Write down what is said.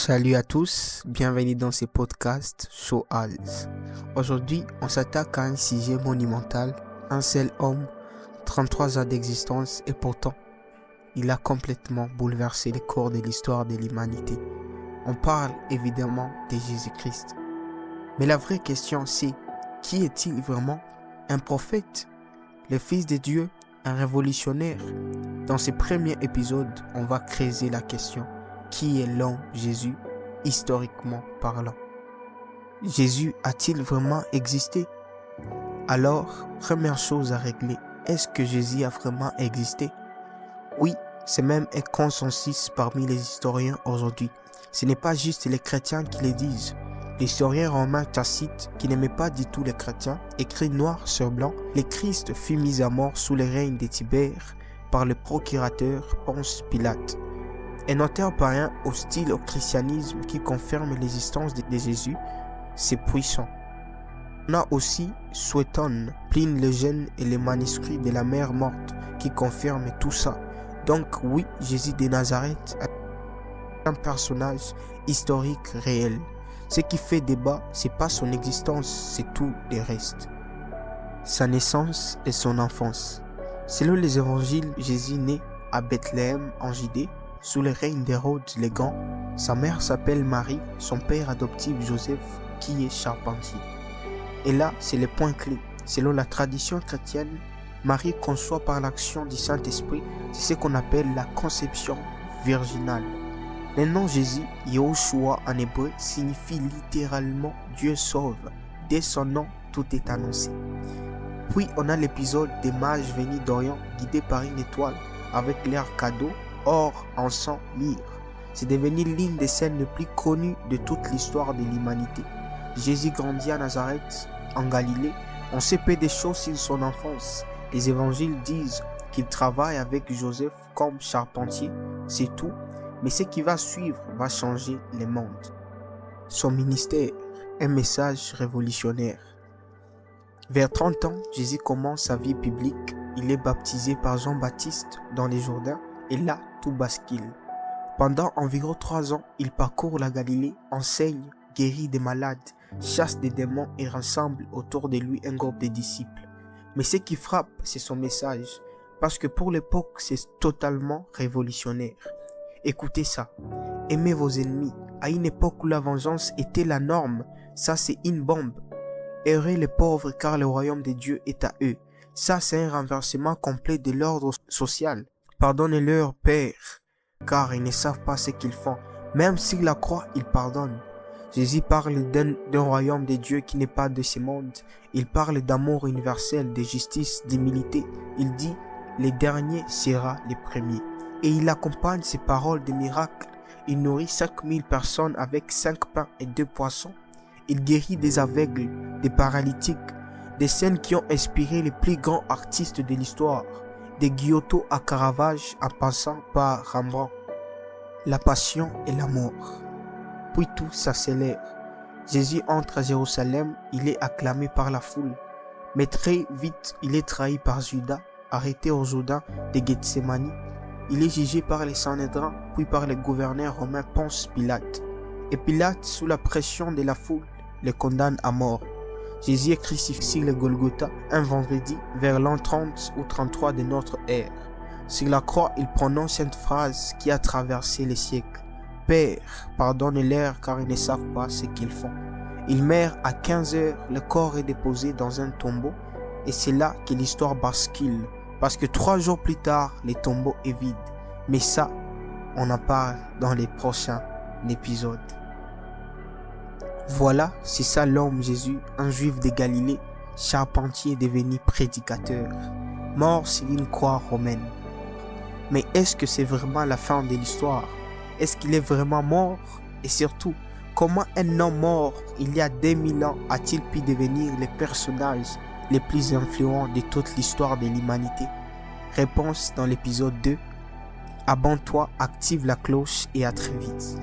Salut à tous, bienvenue dans ce podcast Show Us. Aujourd'hui, on s'attaque à un sujet monumental, un seul homme, 33 ans d'existence et pourtant, il a complètement bouleversé les cours de l'histoire de l'humanité. On parle évidemment de Jésus-Christ. Mais la vraie question c'est, qui est-il vraiment? Un prophète? Le Fils de Dieu? Un révolutionnaire? Dans ce premier épisode, on va creuser la question. Qui est l'homme Jésus, historiquement parlant? Jésus a-t-il vraiment existé? Alors, première chose à régler, est-ce que Jésus a vraiment existé? Oui, c'est même un consensus parmi les historiens aujourd'hui. Ce n'est pas juste les chrétiens qui le disent. L'historien romain Tacite, qui n'aimait pas du tout les chrétiens, écrit noir sur blanc, le Christ fut mis à mort sous le règne de Tibère par le procurateur Ponce Pilate. Un auteur païen hostile au christianisme qui confirme l'existence de Jésus, c'est puissant. On a aussi Suétone, Pline le Jeune et les manuscrits de la Mère morte qui confirment tout ça. Donc oui, Jésus de Nazareth est un personnage historique réel. Ce qui fait débat, c'est pas son existence, c'est tout le reste. Sa naissance et son enfance. Selon les évangiles, Jésus naît à Bethléem en Judée, sous le règne d'Hérode le Grand. Sa mère s'appelle Marie, son père adoptif Joseph, qui est charpentier. Et là, c'est le point clé. Selon la tradition chrétienne, Marie conçoit par l'action du Saint-Esprit, c'est ce qu'on appelle la conception virginale. Le nom Jésus, Yahushua en hébreu, signifie littéralement Dieu sauve. Dès son nom, tout est annoncé. Puis on a l'épisode des mages venus d'Orient, guidés par une étoile, avec leur cadeau, or, encens, myrrhe. C'est devenu l'une des scènes les plus connues de toute l'histoire de l'humanité. Jésus grandit à Nazareth, en Galilée. On sait peu de choses sur son enfance. Les évangiles disent qu'il travaille avec Joseph comme charpentier, c'est tout. Mais ce qui va suivre va changer le monde. Son ministère, un message révolutionnaire. Vers 30 ans, Jésus commence sa vie publique. Il est baptisé par Jean-Baptiste dans les Jourdains. Et là, tout bascule. Pendant environ 3 ans, il parcourt la Galilée, enseigne, guérit des malades, chasse des démons et rassemble autour de lui un groupe de disciples. Mais ce qui frappe, c'est son message, parce que pour l'époque, c'est totalement révolutionnaire. Écoutez ça. Aimez vos ennemis. À une époque où la vengeance était la norme, ça c'est une bombe. Aidez les pauvres car le royaume de Dieu est à eux. Ça c'est un renversement complet de l'ordre social. Pardonnez-leur, Père, car ils ne savent pas ce qu'ils font. Même s'ils la croient, ils pardonnent. Jésus parle d'un royaume de Dieu qui n'est pas de ce monde. Il parle d'amour universel, de justice, d'humilité. Il dit, les derniers seront les premiers. Et il accompagne ses paroles de miracles. Il nourrit 5000 personnes avec 5 pains et 2 poissons. Il guérit des aveugles, des paralytiques, des scènes qui ont inspiré les plus grands artistes de l'histoire. De Giotto à Caravage en passant par Rembrandt. La passion et l'amour. Puis tout s'accélère. Jésus entre à Jérusalem, il est acclamé par la foule. Mais très vite, il est trahi par Judas, arrêté au Jourdain de Gethsémani. Il est jugé par les Sanhédrins, puis par le gouverneur romain Ponce Pilate. Et Pilate, sous la pression de la foule, le condamne à mort. Jésus est crucifié sur le Golgotha un vendredi vers l'an 30 ou 33 de notre ère. Sur la croix, il prononce cette phrase qui a traversé les siècles. Père, pardonne-leur car ils ne savent pas ce qu'ils font. Il meurt à 15 heures, le corps est déposé dans un tombeau et c'est là que l'histoire bascule. Parce que 3 jours plus tard, le tombeau est vide. Mais ça, on en parle dans les prochains épisodes. Voilà, c'est ça l'homme Jésus, un juif de Galilée, charpentier devenu prédicateur, mort sur une croix romaine. Mais est-ce que c'est vraiment la fin de l'histoire? Est-ce qu'il est vraiment mort? Et surtout, comment un homme mort il y a 2000 ans a-t-il pu devenir le personnage les plus influents de toute l'histoire de l'humanité? Réponse dans l'épisode 2. Abonne-toi, active la cloche et à très vite.